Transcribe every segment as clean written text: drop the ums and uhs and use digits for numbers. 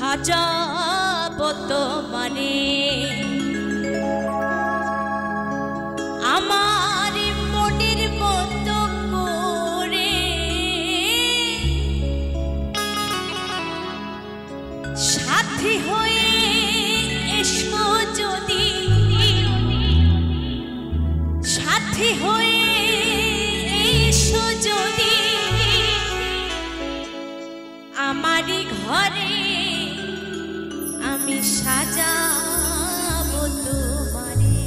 সাজাবো তোমারে আমার মনের মতো করে সাথী হয়ে এসো যদি সাথী হয়ে এসো যদি আমারই ঘরে আমি সাজাবো তোমারে।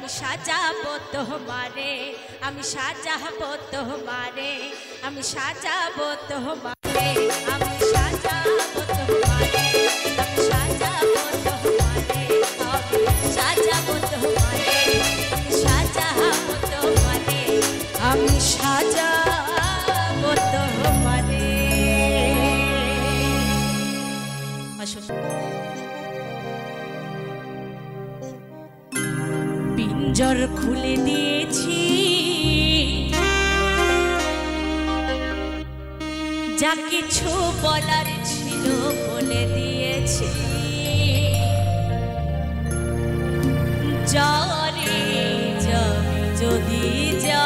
আমি সাজাবো তোমারে, আমি সাজাবো তোমারে, আমি সাজাবো তোমারে, আমি সাজাবো তোমারে, আমি সাজাবো তোমারে, আমি সাজাবো তোমারে, আমি সাজাবো তোমারে, আমি সাজাবো তোমারে। আসুন। পিঞ্জর খুলে দিয়েছি, যা কিছু বলার ছিল বলে দিয়েছি। যারে যাবি যদি যা,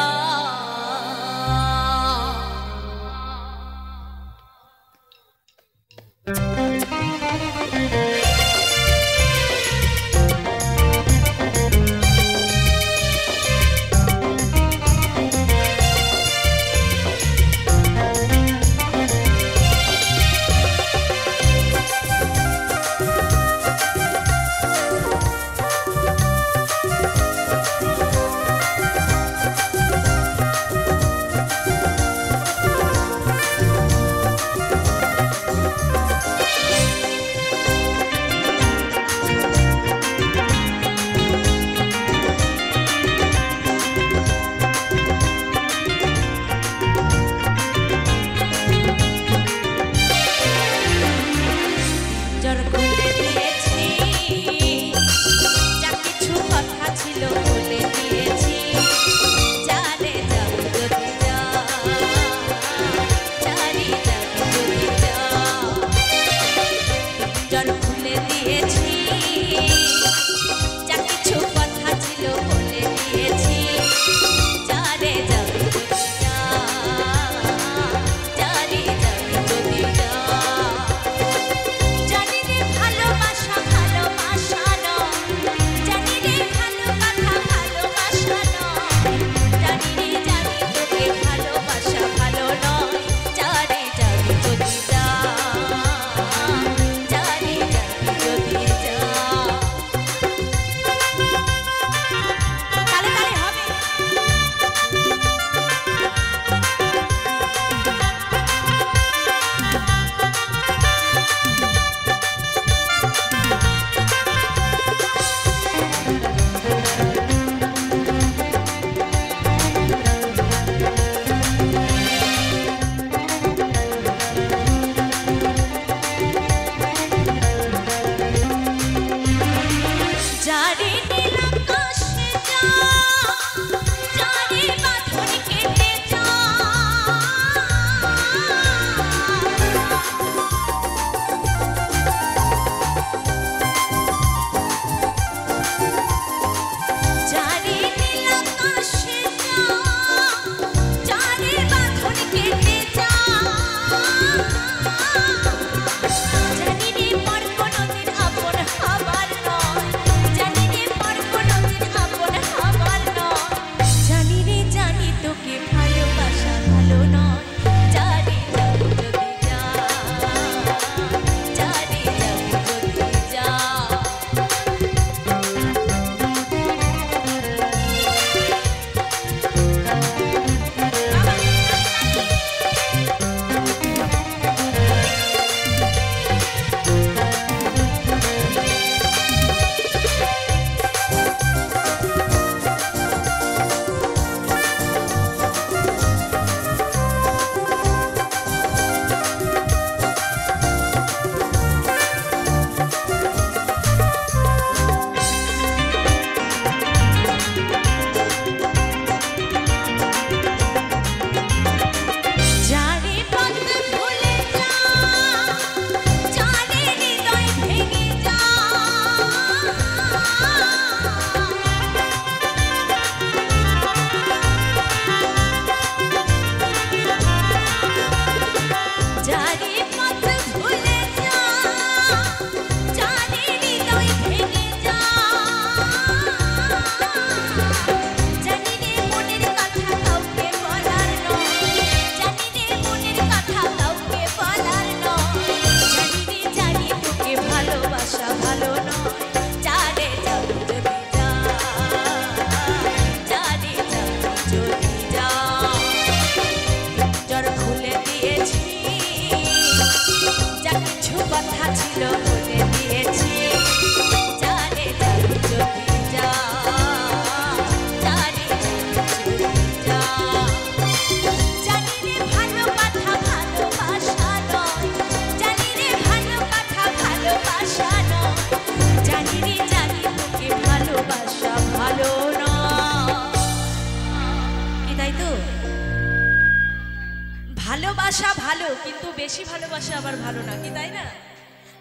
কিন্তু বেশি ভালোবাসা আবার ভালো না, কি তাই না?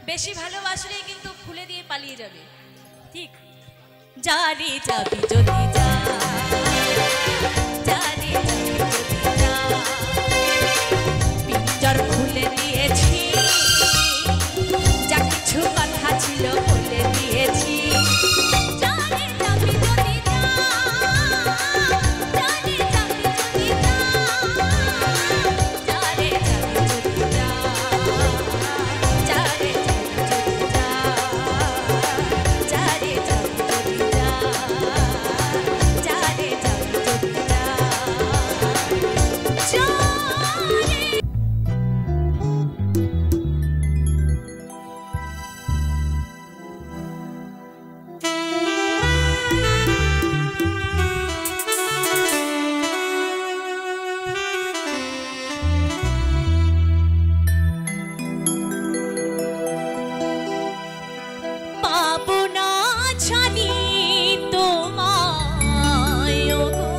বেশি ভালোবাসলেই কিন্তু খুলে দিয়ে পালিয়ে যাবে। ঠিক, যারে যাবি যদি যা, যারে যাবি যদি যা, পিঞ্জর খুলে দিয়েছি, যা কিছু কথা ছিল বলে দিয়েছি। যারে যাবি যদি যা, যারে যাবি যদি যা, যারে যাবি যদি যা, যারে যাবি যদি যা, যারে যাবি যদি যা, যারে যাবি যদি যা, পাবো না জানি তোমায় গো,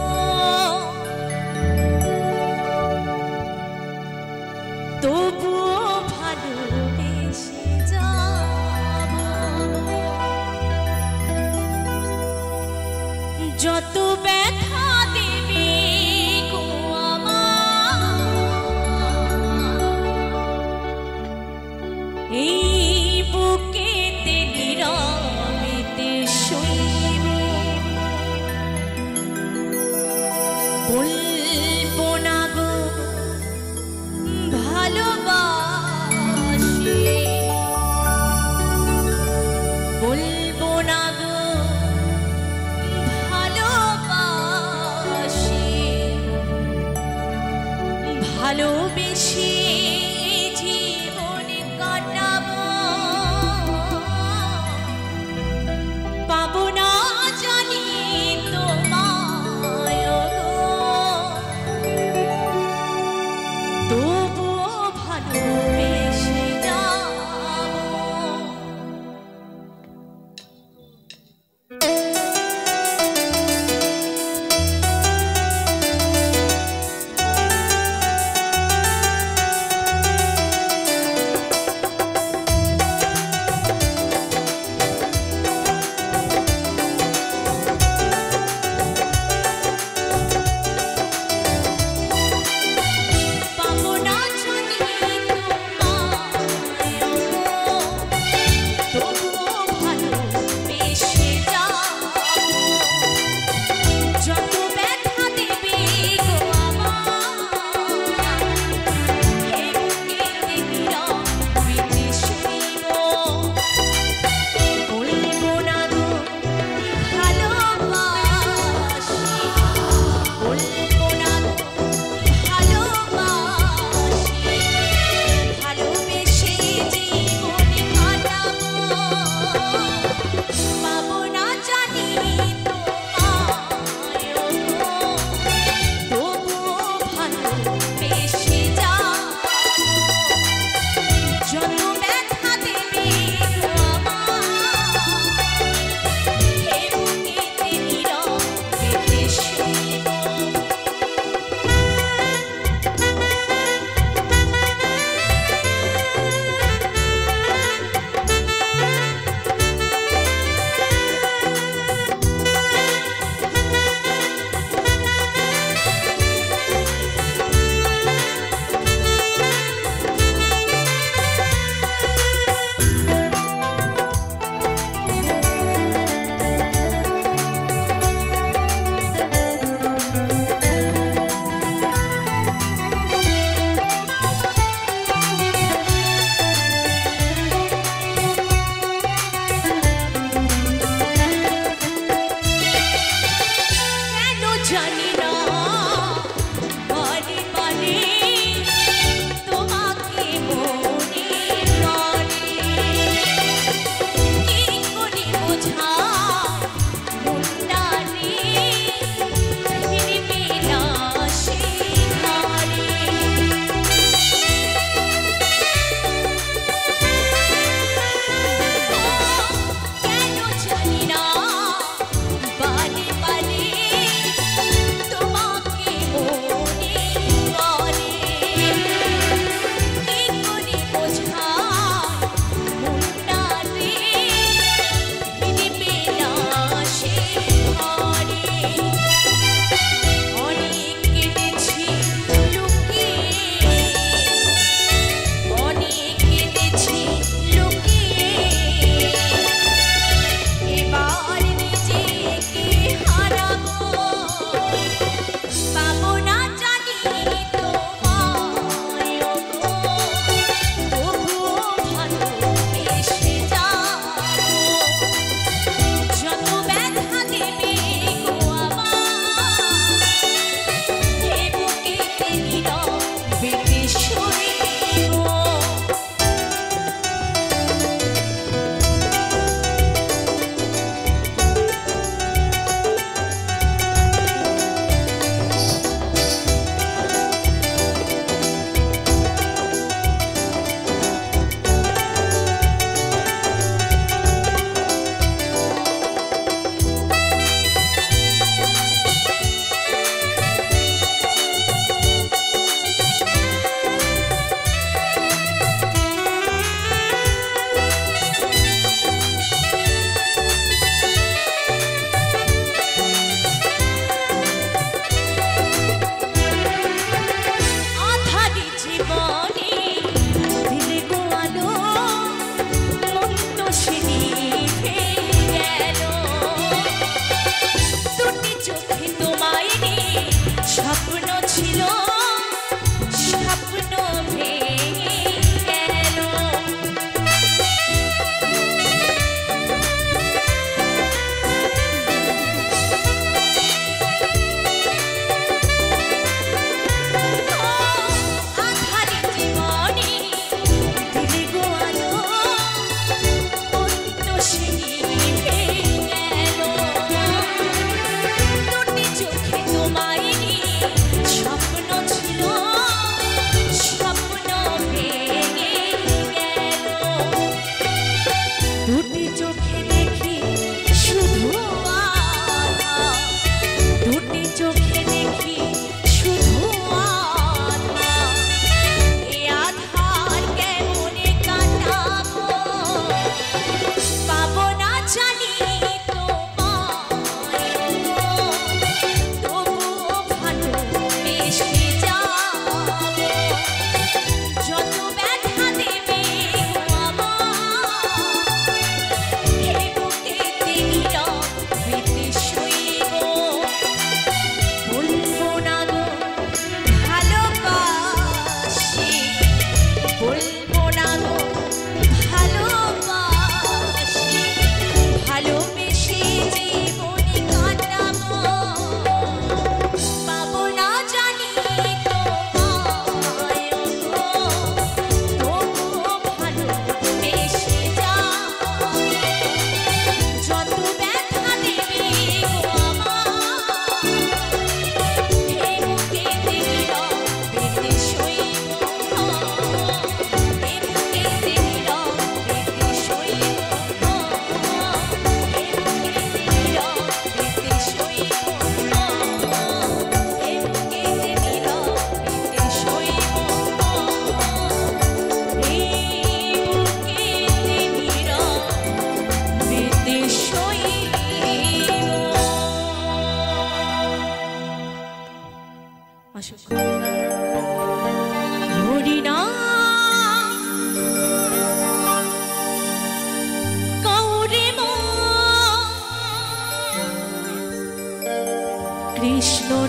তবুও ভালোবেসে যাব। যত ব্যথা দেবে গো আমার, এই বুকেতে নীরবেতে শুইব, বলবো না গো ভালোবাসি, বলবো না গো ভালোবাসি, ভালোবেসে জীবন কাটাবো। পাবো না জানি তোমায় গো, তবুও ভালোবেসে যাব। পাবো না জানি তোমায় গো, তবুও ভালোবেসে যাব। যত ব্যথা দেবে গো আমার, এ বুকেতে নীরবেতে শুইব, বলবো না গো ভালোবাসি, বলবো না গো ভালোবাসি, ভালোবেসে জীবন কাটাবো। পাবো না জানি তোমায় গো, তবুও ভালোবেসে যাব। যত ব্যথা দেবে গো আমার, এ বুকেতে নীরবেতে শুইব। কেন জানি না বারে বারে তোমাকে মনে পড়ে, কি করে বোঝাই মনটা রে, ফিরবে না সে ঘরে। কেন জানি না বারে বারে তোমাকে মনে পড়ে,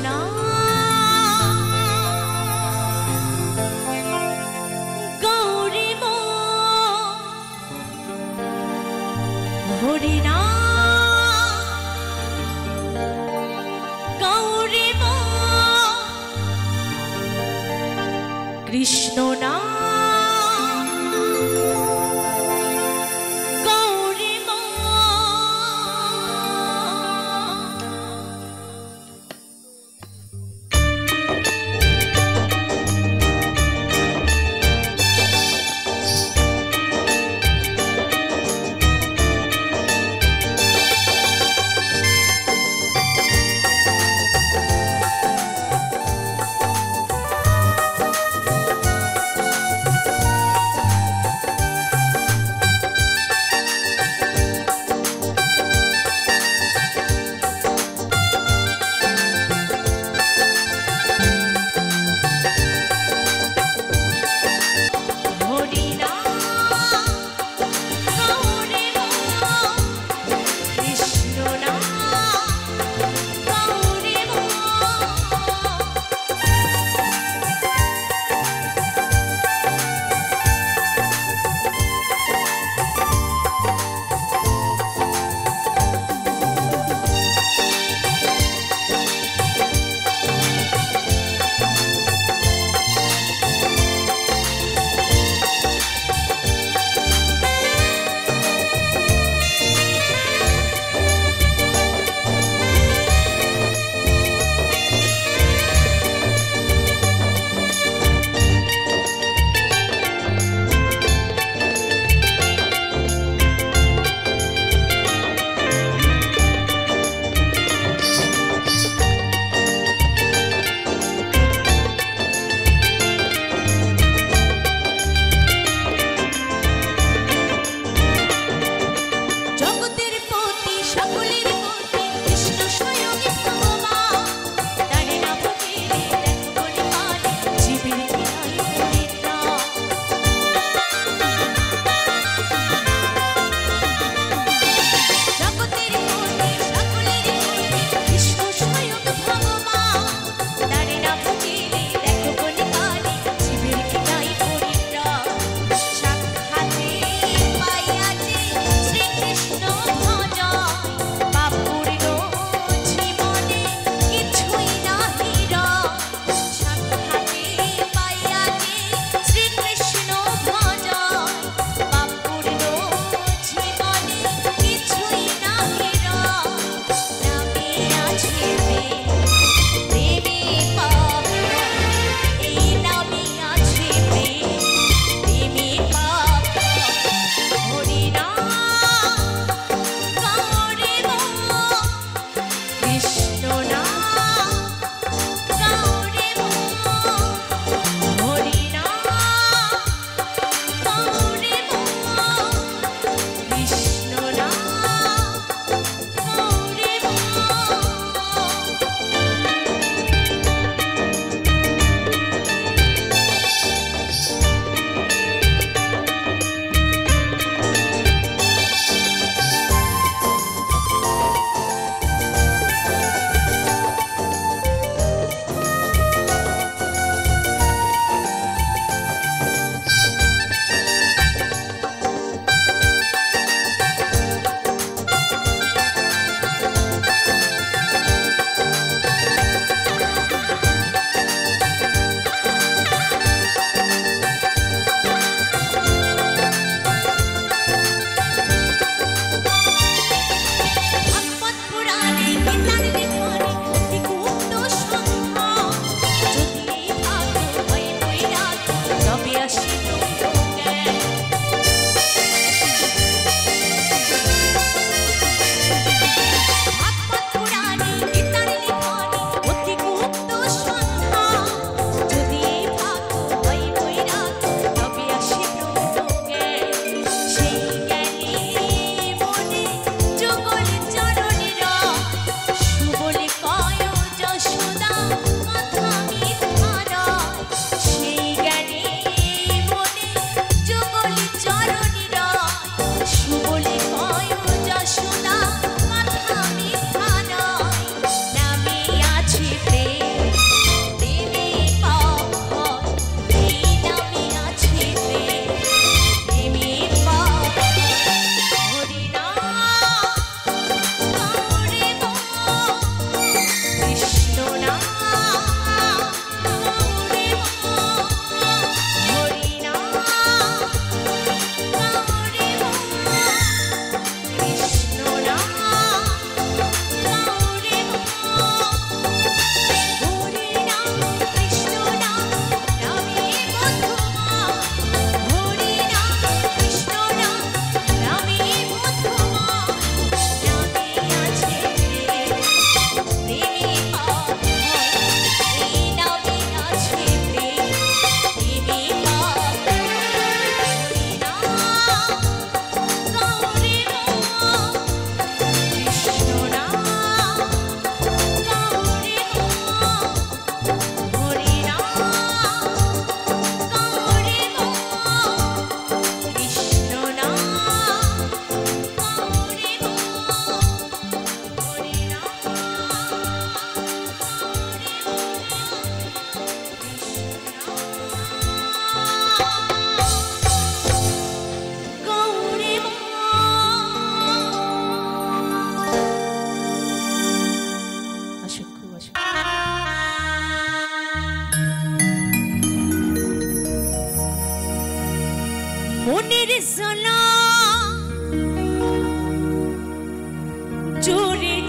না গৌরী মো হরি না গৌরী মো কৃষ্ণ না গৌরী মো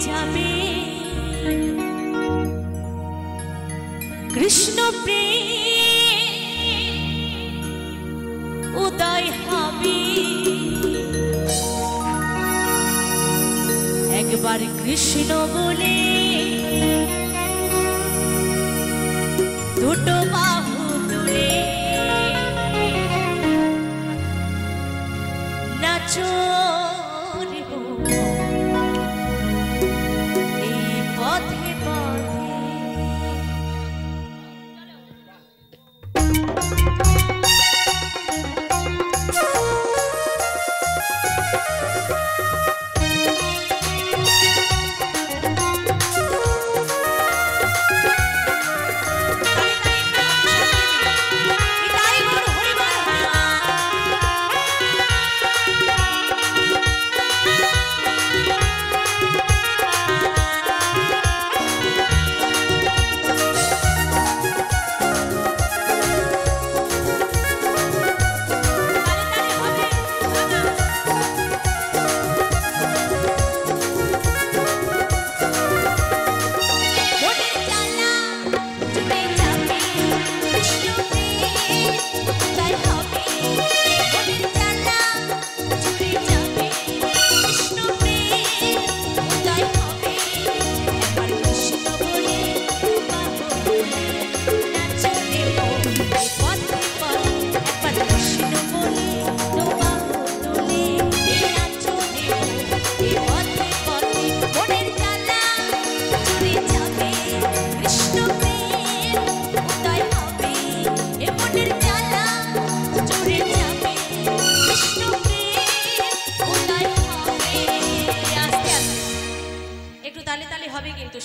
যাবে কৃষ্ণ প্রেম উদয় হবে একবার কৃষ্ণ বলে দুটো বাহু তুলে নাচো রে এই পথে পথে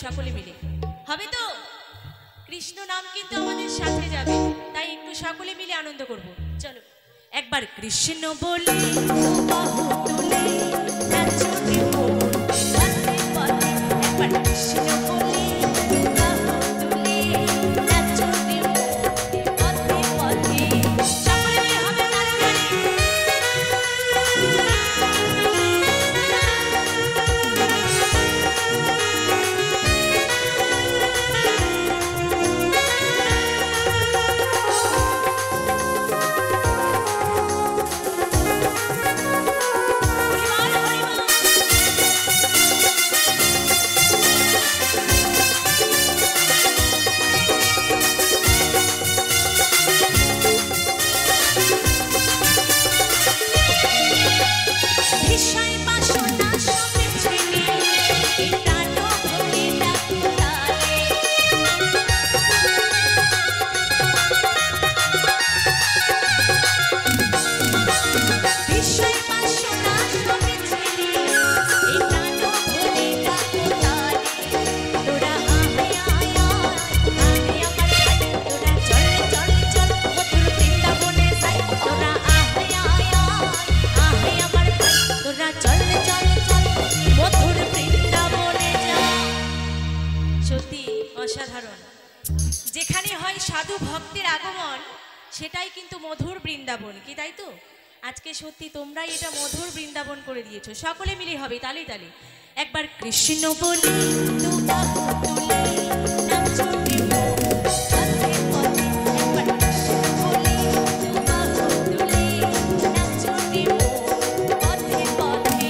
সকলে মিলে হবে তো কৃষ্ণ নাম কিন্তু আমাদের সাথে যাবে তাই একটু সকলে মিলে আনন্দ করব চলো একবার কৃষ্ণ বলে বাহু তুলে নাচো রে মন পথে পথে একবার কৃষ্ণ বলে বাহু তুলে নাচো রে মন পথে পথে সকলে মিলে হবে তালে তালে যেখানে হয় সাধু ভক্তের আগমন সেটাই কিন্তু মধুর বৃন্দাবন কি তাই তো আজকে সত্যি তোমরাই এটা মধুর বৃন্দাবন করে দিয়েছো সকলে মিলে হবে তালে তালে একবার কৃষ্ণ বলে দু বাহু তুলে নাচো রে মন পথে পথে একবার কৃষ্ণ বলে দু বাহু তুলে নাচো রে মন পথে পথে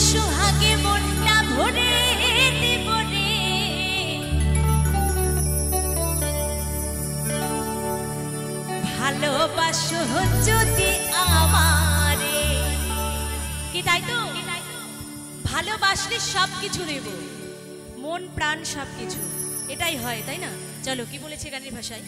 সোহাগে মনটা ভরে দেব রে, ভালোবাসো যদি আমারে। কি তাই তো? ভালোবাসলে সব কিছু দেব, মন প্রাণ সব কিছু, এটাই হয় তাই না? চলো কি বলেছে গানের ভাষায়,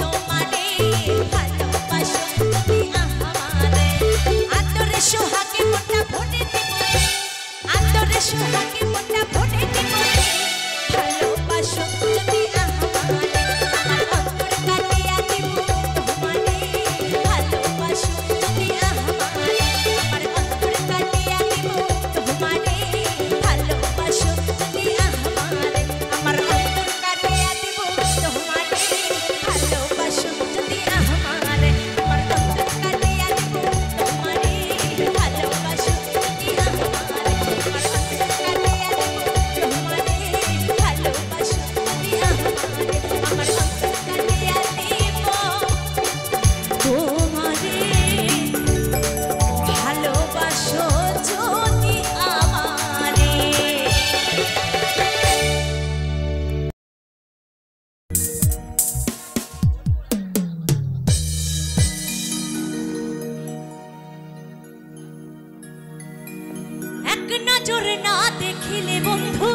তোমারে ভালোবাসো যদি আমারে। এক নজর না দেখিলে বন্ধু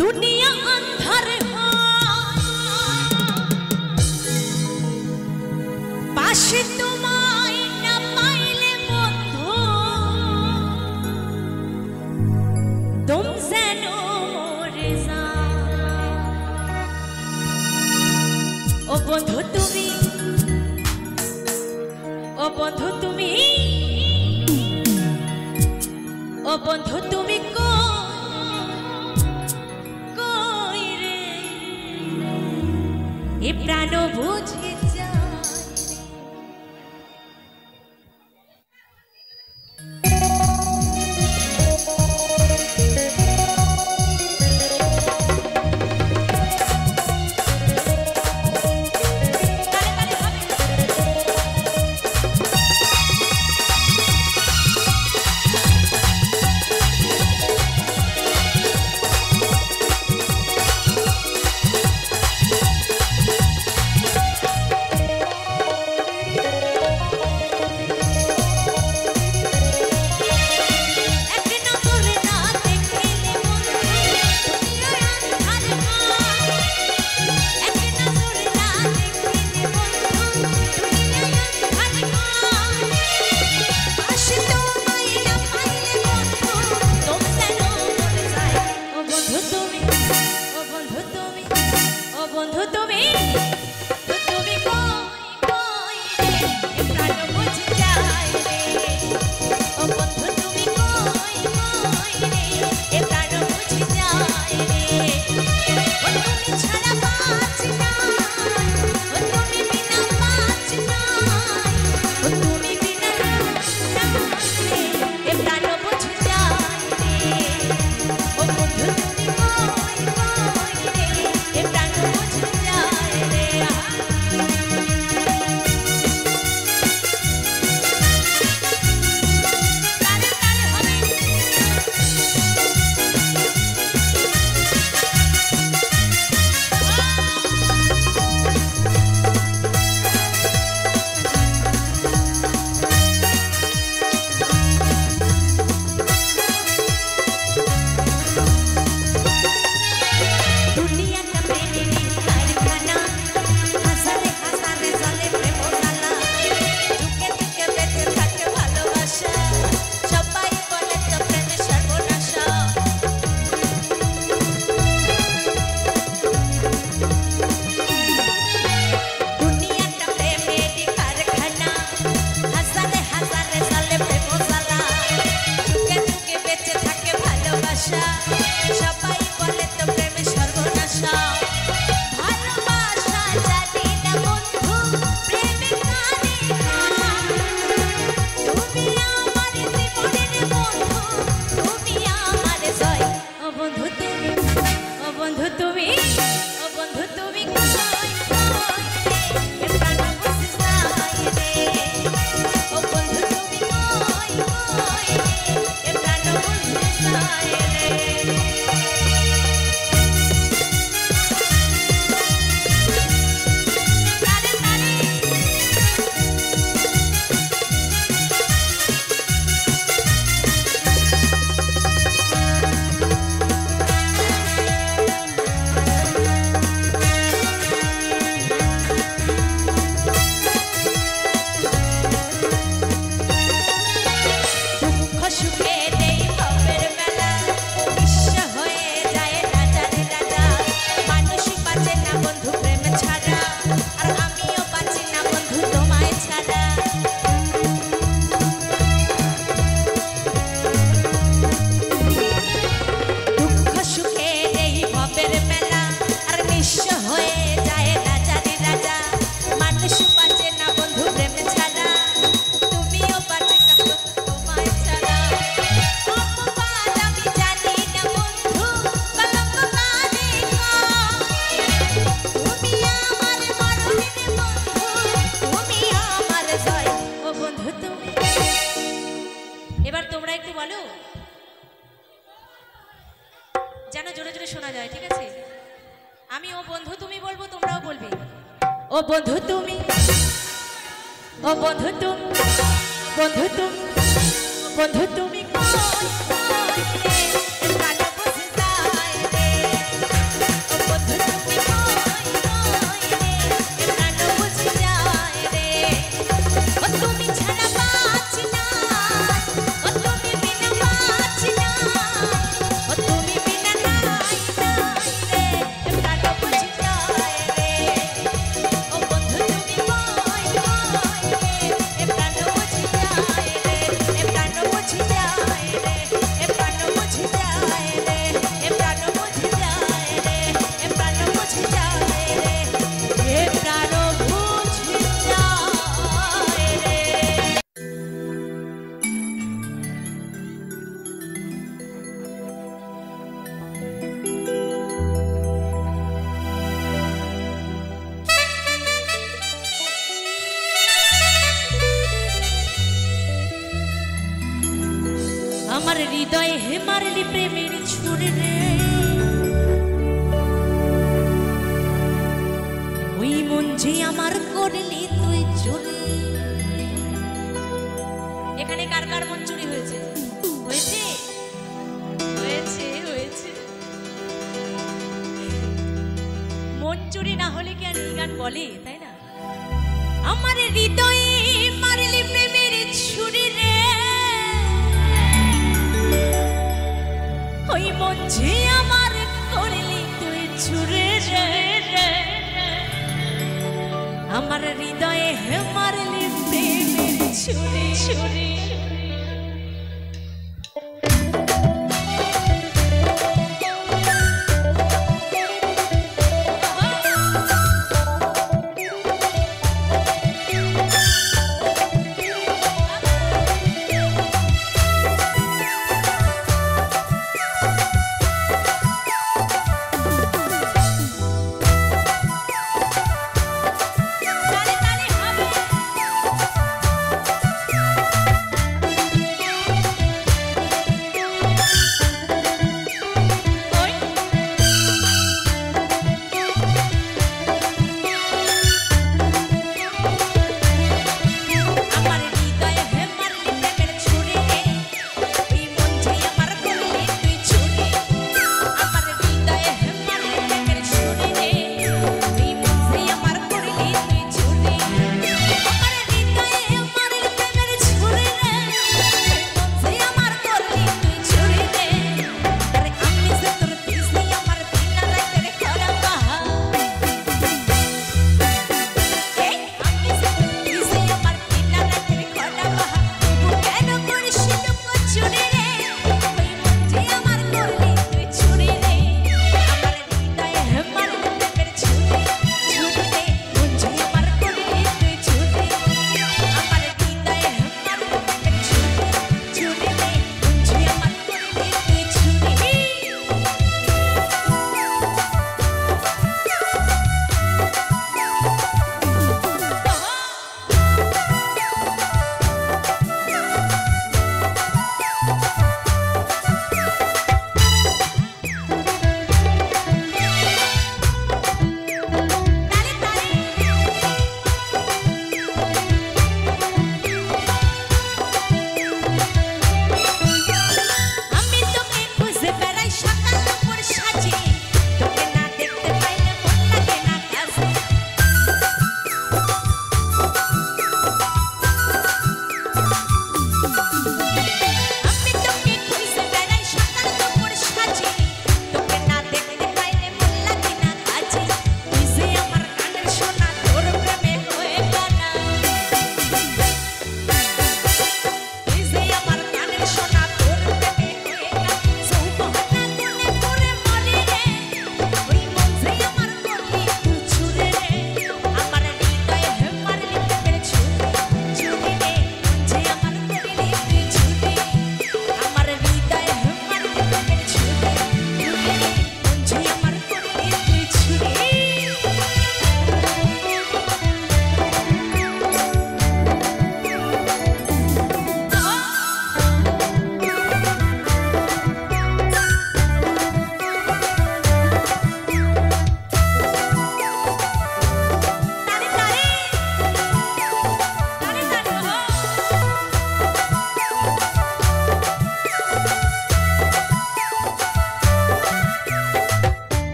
দুনিয়া আন্ধার পাশে তোমায় না পাইলে বন্ধু তুম যেন মরে যায়। ও বন্ধু তুমি, ও বন্ধু তুমি, ও বন্ধু তুমি কই রে এ প্রাণ বুঝে যায়। বন্ধু তুমি, বন্ধু তুমি কই কই রে, প্রাণ বুঝে যায় রে। ও বন্ধু তুমি কই কই রে, প্রাণ বুঝে যায় রে। ও তুমি ছাড়া বাঁচি না, ও তুমি বিনা বাঁচি না, ও তুমি বিনা নাই নাই রে, প্রাণ বুঝে যায় রে। ও বন্ধু তুমি কই কই রে, প্রাণ বুঝে যায় রে, প্রাণ বুঝে যায় রে, প্রাণ বুঝে যায় রে, প্রাণ বুঝে যায় রে, প্রাণ বুঝে যায় রে, প্রাণ বুঝে যায় রে। আমার হৃদয়ে হে মারলি প্রেমের ছুরি রে, ওই মন যে আমার করলি তুই চুরি। এখানে কার কার মন চুরি হয়েছে? হয়েছে হয়েছে হয়েছে। মন চুরি না হলে কি আর এই গান বলে, তাই না? আমার হৃদয়ে মারলি প্রেমের ছুরি রে, ওই মন যে আমার করলি তুই ছুরি রে। আমার হৃদয়ে হে মারলি প্রেমের ছুরি ছুরি। তালে তালে হবে।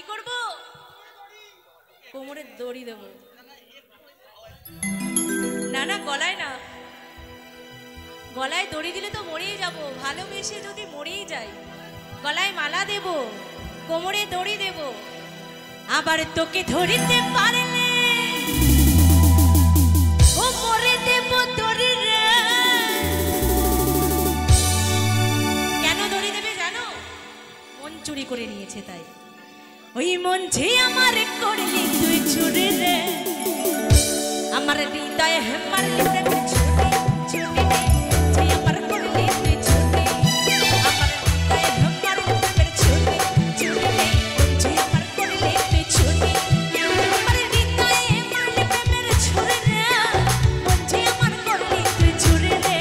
কি করব? কোমরে দড়ি দেব। না না, গলায় না, গলায় দড়ি দিলে তো মরেই যাব। ভালোবেসে যদি মরেই যাই, গলায় মালা দেব, কোমরে দড়ি দেব। আবার তোকে ধরিতে পারলে কোমরে দেব দড়ি রে। কেন দড়ি দেবে জানো? মন চুরি করে নিয়েছে তাই। ওই মন যে আমার করলি তুই চুরি রে, আমার হৃদয়ে হেমার লিখে ছুটি ছুটি রে, যে আমার করলি তুই ছুটি, আমার হৃদয়ে হেমার লিখে ছুটি ছুটি রে, যে আমার করলি তুই ছুটি, আমার হৃদয়ে হেমার লিখে ছুটি রে, যে আমার করলি তুই ছুটি রে।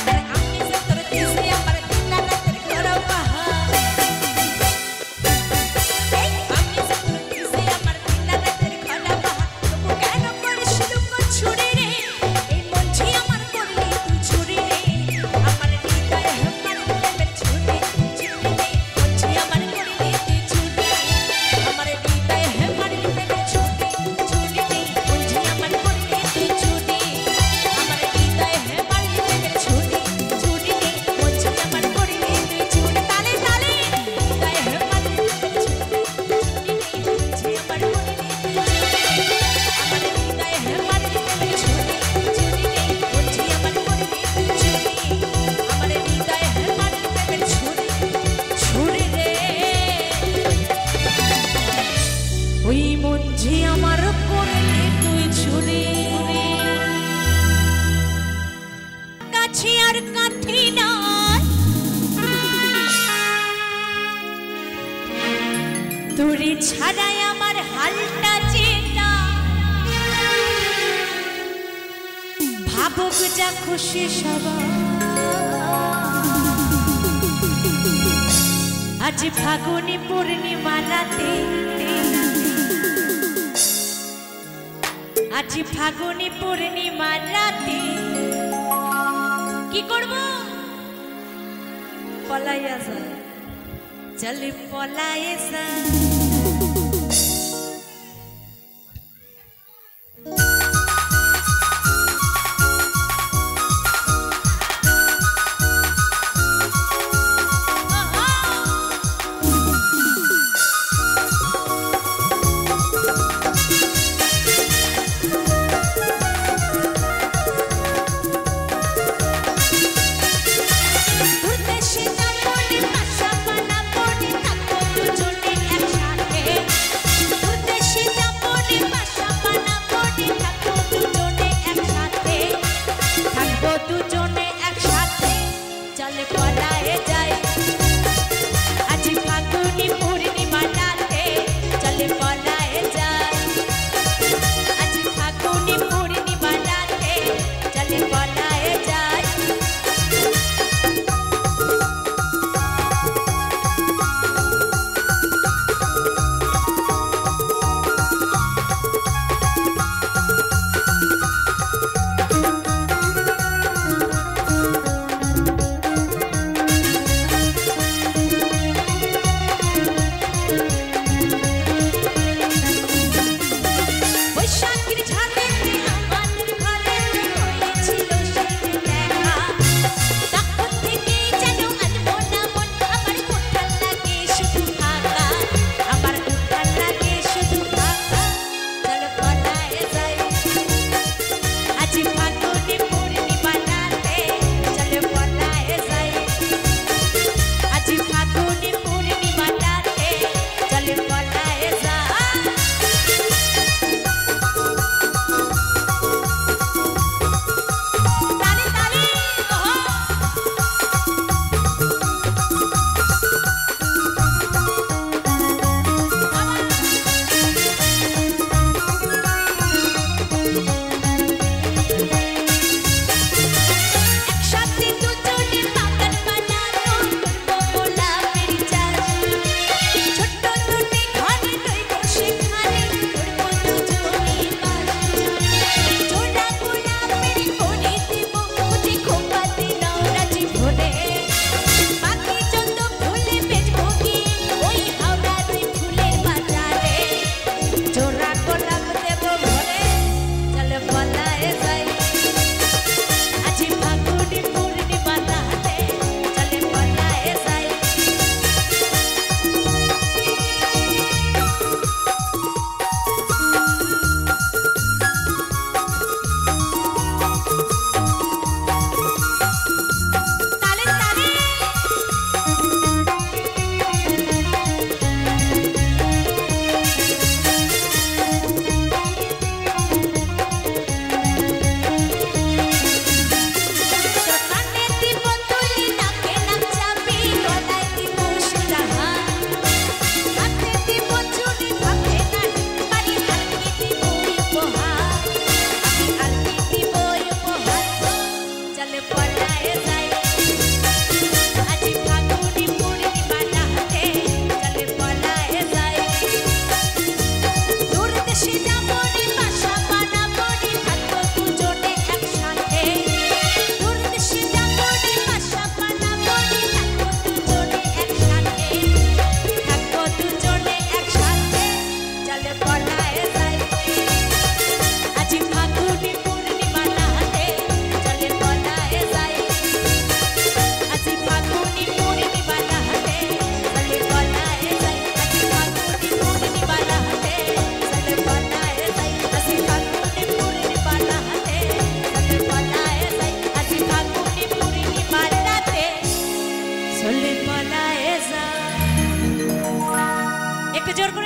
আর আমি যে তোর দিছে আমার দিনা রাতের করা বাহা, আমি যে তোর দিছে আমার দিনা রাতের করা বাহা, তবু কেন করিস লুকো ছুরি রে, এই মন যে আমার করলি তুই ছুরি রে, আমার হৃদয়ে হেমার লিখে ছুটি ছুটি রে, যে আমার করলি তুই ছুটি, আমার হৃদয়ে হেমার লিখে ছুটি ছুটি রে, যে আমার করলি তুই ছুটি, আমার হৃদয়ে হেমার লিখে ছুটি ছুটি রে, যে আমার করলি তুই ছুটি। তালে তালে হৃদয়ে হেমার লিখে ছুটি ছুটি রে, যে আমার করলি তুই ছুটি, আমার হৃদয়ে হেমার লিখে ছুটি ছুটি রে, যে আমার করলি তুই ছুটি, আমার হৃদয়ে হেমার লিখে ছুটি ছুটি রে। ওই মন যে আমার করলি তুই ছুরি, কাছে আর কাঠি নয়, তুরি ছাড়াই আমার হালটা চেনা, ভাবুক যা খুশি সবাই, আজ ফাগুনি পূর্ণিমা রাতে, আজ ফাগুনি পূর্ণিমা রাতে কি করব? পলাইয়া যায়, চল পলায়ে যায়। ঘুরতে সীতা পড়ে, পাশা পানা পড়ে, থাকবো দুজনে একসাথে।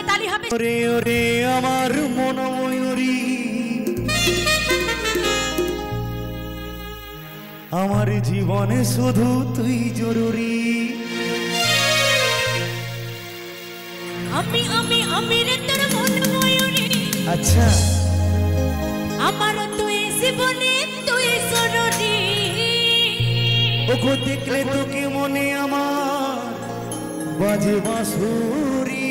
তালি হবে। ওরে ওরে আমার মন ময়ূরী, আমার জীবনে শুধু তুই জরুরি। আমি আমি আমি রে তোর মন ময়ূরী। আচ্ছা, আমার তুই জীবনে তুই জরুরি। ওকে দেখলে তোকে মনে আমার বাজে বাঁশুরি।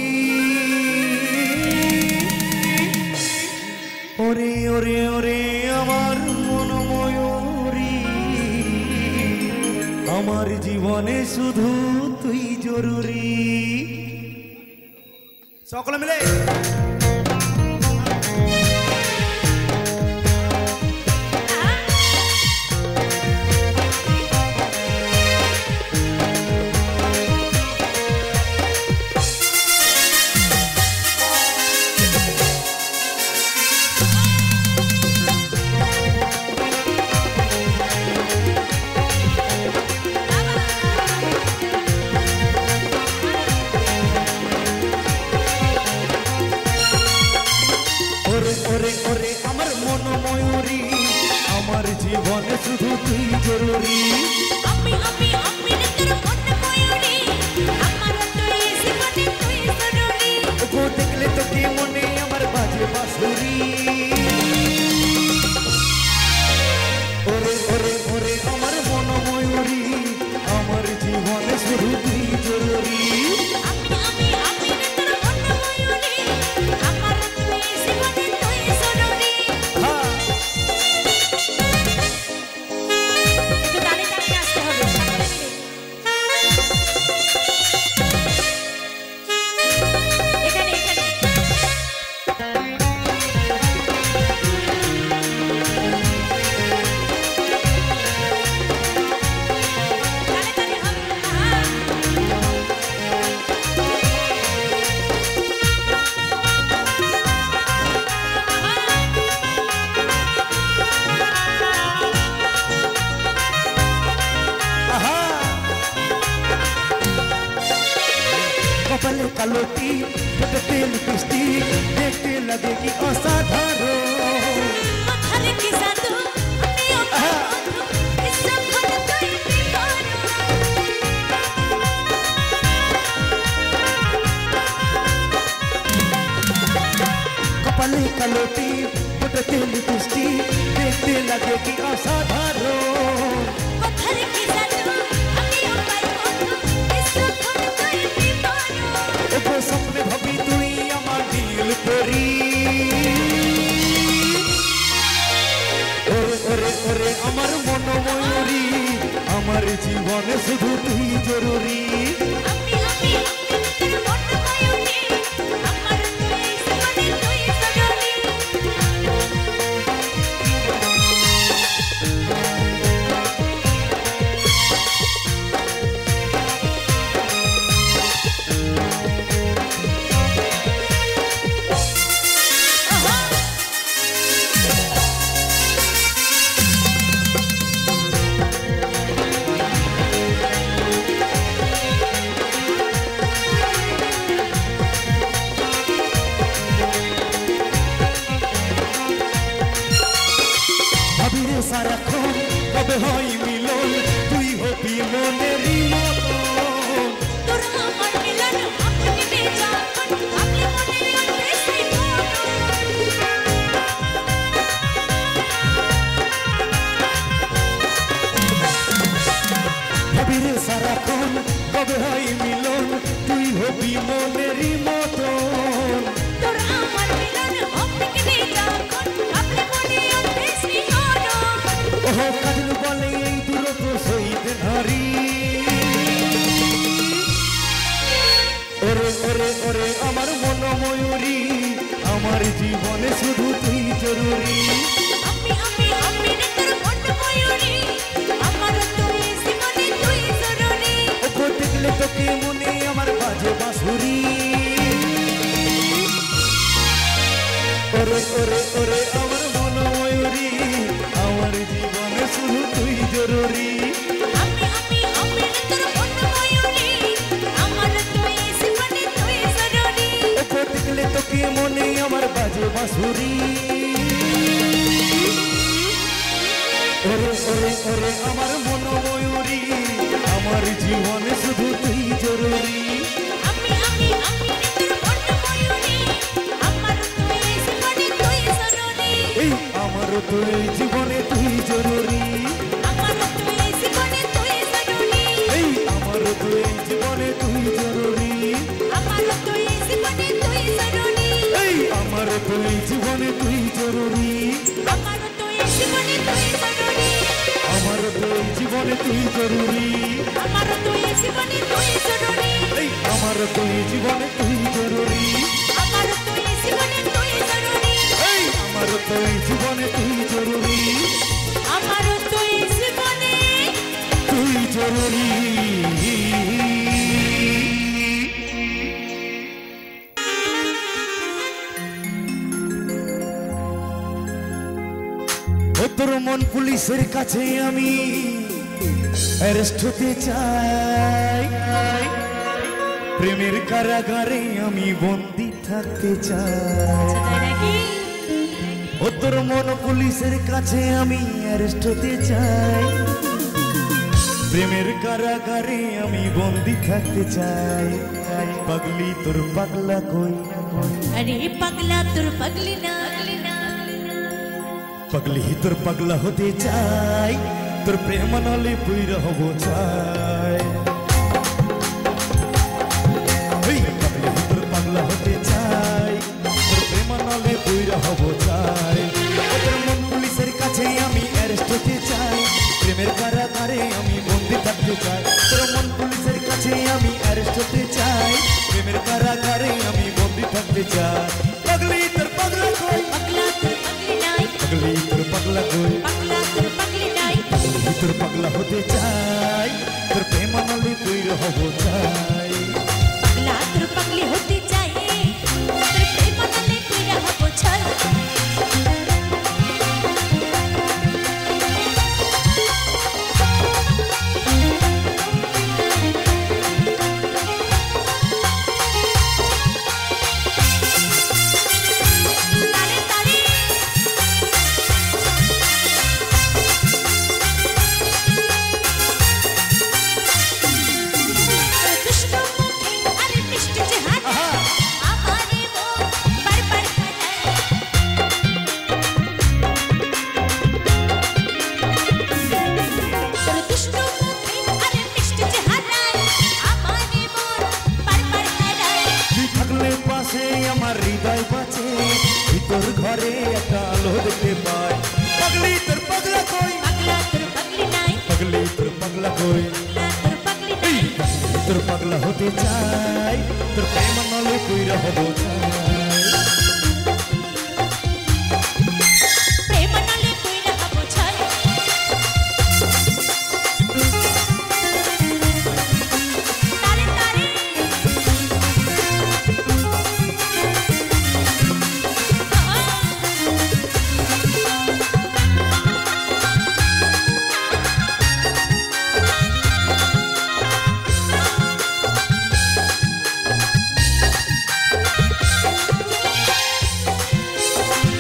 ওরে ওরে ওরে আমার মন ময়ূরী, আমার জীবনে শুধু তুই জরুরি। সকলে মিলে জীবনে শুধু তুই জরুরি। আমি আমি আমি রে তোর মন ময়ূরী, আমার তুই জীবনে তুই জরুরি। ওকে দেখলে তোকে মনে আমার বাজে বাঁশুরি। ওরে ওরে ওরে আমার মন ময়ূরী, আমার জীবনে শুধু তুই জরুরি। আমি আমি আমি রে তোর মন ময়ূরী, আমার তুই জীবনে তুই জরুরি। হ্যাঁ, একটু তালে তালে নাচতে হবে সকলে মিলে। এখানে এখানে তালে তালে হবে। আহা, কপালে কালোটি ঠোঁটে তেল মিষ্টি, দেখতে লাগে কি অসাধারণ। মাথারে কি জাদু, আমিও বন্ধু, এসব ঘন তুই বিবরণ। কপালে কালোটি ঠোঁটে তেল মিষ্টি, দেখতে লাগে কি অসাধারণ। মাথারে কি জাদু, আমিও বন্ধু, এসব ঘন তুই বিবরণ। ওকে স্বপ্নে ভাবি তুই আমার দিল করি। ওরে ওরে ওরে আমার মন ময়ূরী, আমার জীবনে শুধু তুই জরুরি। আমি আমি আমি তোর মন ময়ূরী, আমার তুই জীবনে তুই জরুরি। ভাবি রে সারাক্ষণ কবে হয় মিলন, তুই হবি মনেরই মতন। তোর আমার মিলন আপনি বেজান, আপনি মনে রাখবে সেই মন। ভাবি রে সারাক্ষণ কবে হয় মিলন, তুই হবি মনেরই মতন। তোর আমার মিলন আপনি বেজান, আপনি মনে রাখবে সেই মন। ওহ কাজল বলে এই দূরত্ব সইতে নারী। ওরে ওরে ওরে আমার মন ময়ূরী, আমার জীবনে শুধু তুই জরুরি। আমি আমি আমি রে তোর মন ময়ূরী, আমার তুই জীবনে তুই জরুরি। ওকে দেখলে তোকে মনে আমার বাজে বাঁশুরি। ওরে ওরে ওরে আমার মন ময়ূরী, আমার জীবনে শুধু তুই জরুরি। আমি আমি আমি রে তোর মন ময়ূরী, আমার তুই জীবনে তুই জরুরি। ওকে দেখলে তোকে মনে আমার বাজে বাঁশুরি ওরে ওরে ওরে আমার মন ময়ূরী আমার জীবনে শুধু তুই জরুরি আমি তোর মন ময়ূরী আমার তুই জীবনে তুই জরুরি এই আমার তুই জীবনে তুই জরুরি আমার তুই জীবনে তুই জরুরি এই আমার তুই জীবনে তুই জরুরি আমার তুই জীবনে তুই জরুরি এই আমার তুই জীবনে তুই জরুরি আমার তুই জীবনে তুই জরুরি আমার তুই জীবনে তুই জরুরি আমার তুই জীবনে তুই জরুরি এই আমার তুই জীবনে তুই জরুরি আমার তুই জীবনে তুই জরুরি এই আমার তুই জীবনে তুই জরুরি আমার তুই জীবনে তুই জরুরি ও তোর মন পুলিশের কাছে আমি অ্যারেস্ট হতে চাই প্রেমের কারাগারে আমি বন্দি থাকতে চাই তাই নাকি ও তোর মন পুলিশের কাছে আমি অ্যারেস্ট হতে চাই প্রেমের কারাগারে আমি বন্দি থাকতে চাই পাগলি তোর পাগলা কই अरे पगला तुर पगली ना পাগলি তোর পাগলা হতে চাই তোর প্রেম নালে পুইর হব চাই এই পাগলি তোর পাগলা হতে চাই তোর প্রেম নালে পুইর হব চাই তোর মন পুলিশের কাছে আমি অ্যারেস্ট হতে চাই প্রেমের কারাগারে আমি বন্দি থাকতে চাই তোর মন পুলিশের কাছে আমি অ্যারেস্ট হতে চাই প্রেমের কারাগারে আমি বন্দি থাকতে চাই পাগলি তোর পাগলা কই पगला तुर पगली नाई পাগলি তোর পাগলা কই पगला तुर पगली नाई তোর পাগলা হতে চাই তোর প্রেম নালে তুই হব চাই पगला तुर पगली होती चाहिए तेरे प्रेम नाले तेरा हबो छल तारे तारे कृष्ण मुखी अरे मिष्ट जहान हमारे वो बड़ बड़ खड़े कृष्ण मुखी अरे मिष्ट जहान हमारे वो बड़ बड़ खड़े তুই থাকলে পাশে আমার হৃদয় বাঁচে ভিতর ঘরে একটা আলো দেখতে পাই পাগলি তোর পাগলা কই पगला तुर पगली नाई পাগলি তোর পাগলা কই पगला तुर पगली नाई তোর পাগলা হতে চাই তোর প্রেম নালে তুই হব চাই प्रेम नाले तेरा हबो छल तारे तारे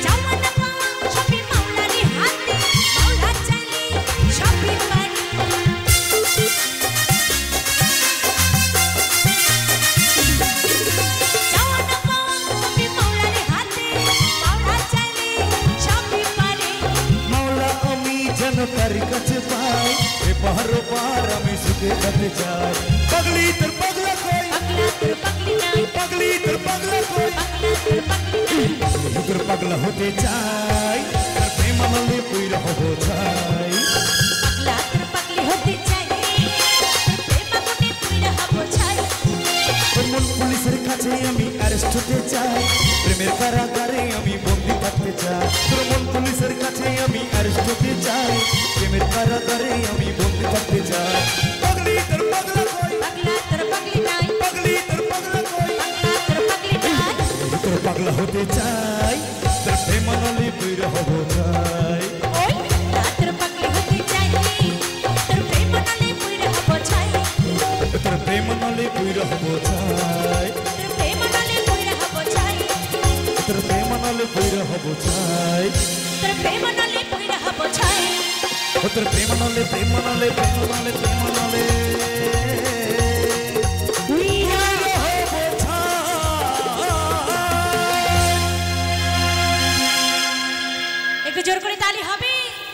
जवाना पावा छपी मौला रे हाथी मौला चली छपी पानी जवाना पावा छपी मौला रे हाथी मौला चली छपी पानी মাওলা আমি যেন তার কাছে পাই এ পাহাড় পার আমি সুখে থাকতে চাই পাগলি তোর পাগলা কই पगला तुर पगली नाई পাগলি তোর পাগলা কই पगला तुर पगली नाई তোর পাগলা হতে চাই তোর প্রেম নালে তুই হব চাই पगला तुर पगली होती चाहिए प्रेम गुने तेरा हबो छल তোর মন পুলিশের কাছে আমি অ্যারেস্ট হতে চাই প্রেমের কারাগারে আমি বন্দি থাকতে চাই তোর মন পুলিশের কাছে আমি অ্যারেস্ট হতে চাই প্রেমের কারাগারে আমি বন্দি থাকতে চাই পাগলি তোর পাগলা কই पगला तुर पगली नाई পাগলি তোর পাগলা কই पगला तुर पगली नाई তোর পাগলা হতে চাই তোর প্রেম নালে তুই হব চাই ओए पगला तुर पगली होती चाहिए तेरे प्रेम नाले तेरा हबो छल তোর প্রেম নালে তুই হব চাই तेरे प्रेम नाले तेरा हबो छल তোর প্রেম নলে পইরা হব ছাই ও তোর প্রেম নলে প্রেম নলে প্রেম নলে প্রেম নলে